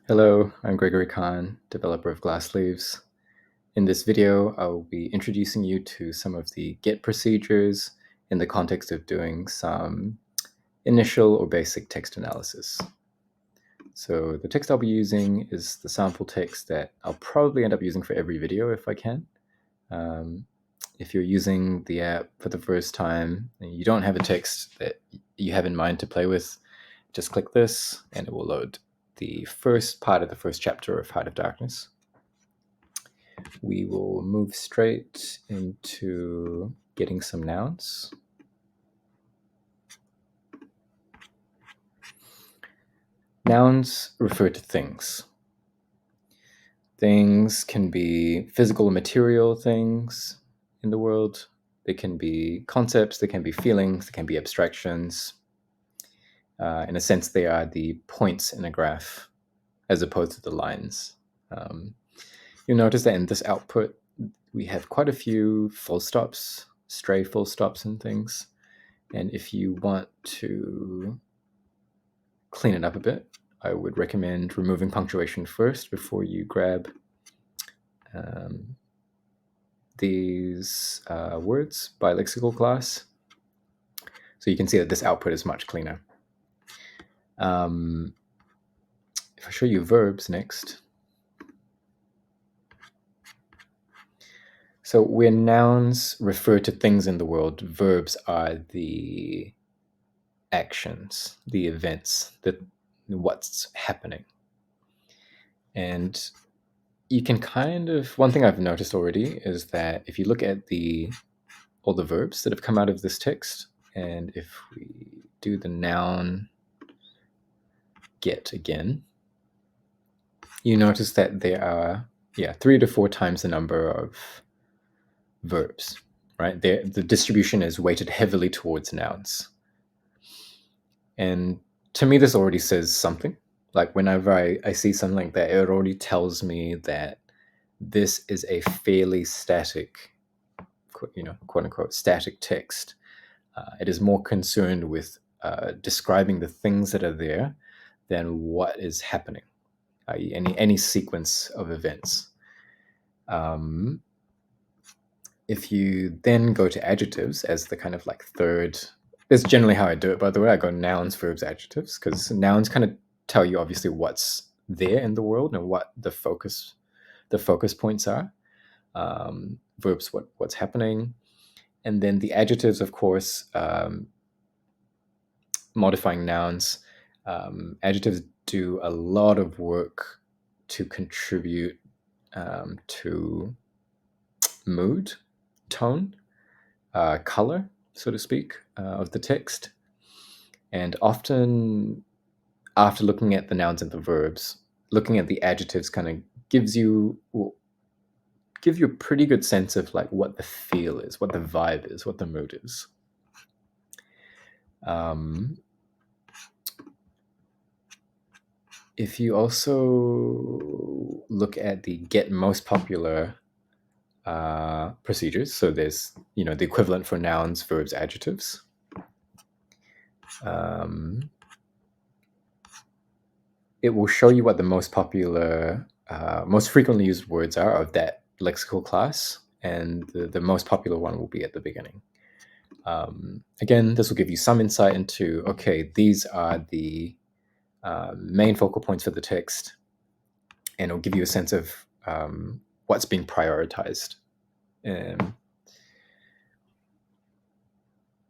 Hello, I'm Gregory Khan, developer of Glassleaves. In this video, I'll be introducing you to some of the get procedures in the context of doing some initial or basic text analysis. So the text I'll be using is the sample text that I'll probably end up using for every video if I can. If you're using the app for the first time and you don't have a text that you have in mind to play with, just click this and it will load the first part of the first chapter of Heart of Darkness. We will move straight into getting some nouns. Nouns refer to things. Things can be physical or material things in the world. They can be concepts, they can be feelings, they can be abstractions. In a sense, they are the points in a graph as opposed to the lines. You'll notice that in this output, we have quite a few full stops, stray full stops and things. And if you want to clean it up a bit, I would recommend removing punctuation first before you grab these words by lexical class. So you can see that this output is much cleaner. If I show you verbs next. So where nouns refer to things in the world, verbs are the actions, the events, what's happening. And you can one thing I've noticed already is that if you look at all the verbs that have come out of this text, and if we do the noun get again, you notice that there are 3 to 4 times the number of verbs, right? The distribution is weighted heavily towards nouns. And to me, this already says something. Like whenever I see something like that, it already tells me that this is a fairly static, quote unquote, static text. It is more concerned with describing the things that are there than what is happening, any sequence of events. If you then go to adjectives as the kind of like third, that's generally how I do it, by the way. I go nouns, verbs, adjectives, because nouns kind of tell you obviously what's there in the world and what the focus points are. Verbs, what's happening. And then the adjectives, of course, modifying nouns. Adjectives do a lot of work to contribute to mood, tone, color, so to speak, of the text. And often, after looking at the nouns and the verbs, looking at the adjectives kind of give you a pretty good sense of like what the feel is, what the vibe is, what the mood is. If you also look at the get most popular procedures, so there's the equivalent for nouns, verbs, adjectives. It will show you what the most popular, most frequently used words are of that lexical class, and the most popular one will be at the beginning. Again, this will give you some insight into, okay, these are the main focal points for the text, and it'll give you a sense of what's being prioritized.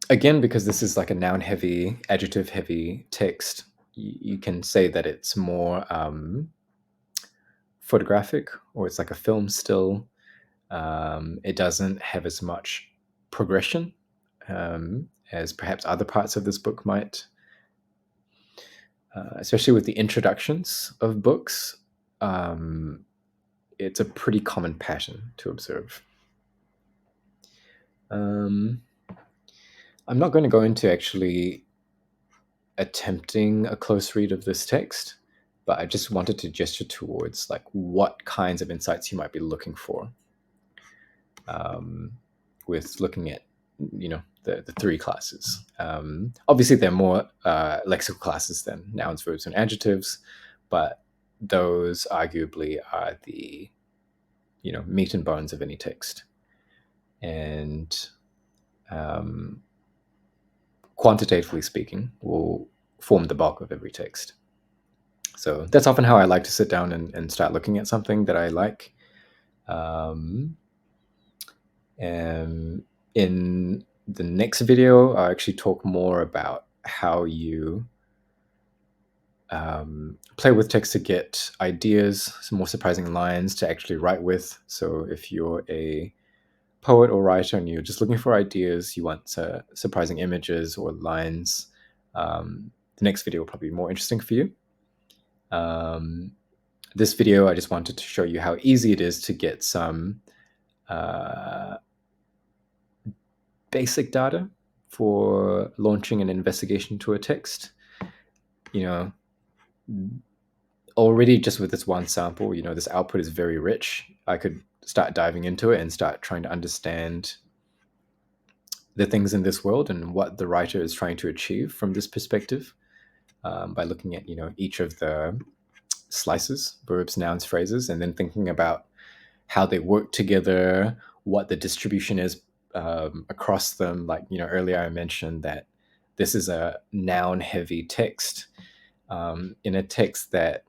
Again, because this is like a noun-heavy, adjective-heavy text, you can say that it's more photographic, or it's like a film still. It doesn't have as much progression as perhaps other parts of this book might. Especially with the introductions of books, it's a pretty common pattern to observe. I'm not going to go into actually attempting a close read of this text, but I just wanted to gesture towards like what kinds of insights you might be looking for with looking at the 3 classes. Obviously, there are more lexical classes than nouns, verbs, and adjectives, but those arguably are the meat and bones of any text, and quantitatively speaking, will form the bulk of every text. So that's often how I like to sit down and start looking at something that I like. And in the next video, I'll actually talk more about how you play with text to get ideas, some more surprising lines to actually write with. So if you're a poet or writer and you're just looking for ideas, you want surprising images or lines, the next video will probably be more interesting for you. This video, I just wanted to show you how easy it is to get some basic data for launching an investigation to a text. Already just with this one sample, this output is very rich. I could start diving into it and start trying to understand the things in this world and what the writer is trying to achieve from this perspective, by looking at each of the slices, verbs, nouns, phrases, and then thinking about how they work together, what the distribution is across them. Like earlier I mentioned that this is a noun heavy text. In a text that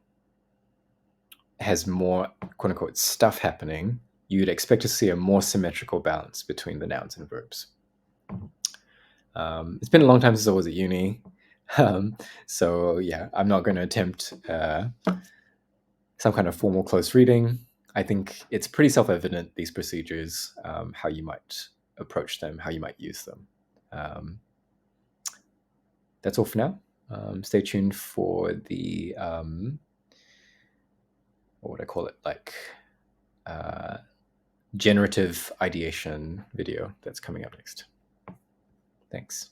has more quote unquote stuff happening, you'd expect to see a more symmetrical balance between the nouns and verbs. It's been a long time since I was at uni. So yeah, I'm not going to attempt some kind of formal close reading. I think it's pretty self-evident, these procedures, how you might approach them, how you might use them. That's all for now. Stay tuned for the, what would I call it? Like generative ideation video that's coming up next. Thanks.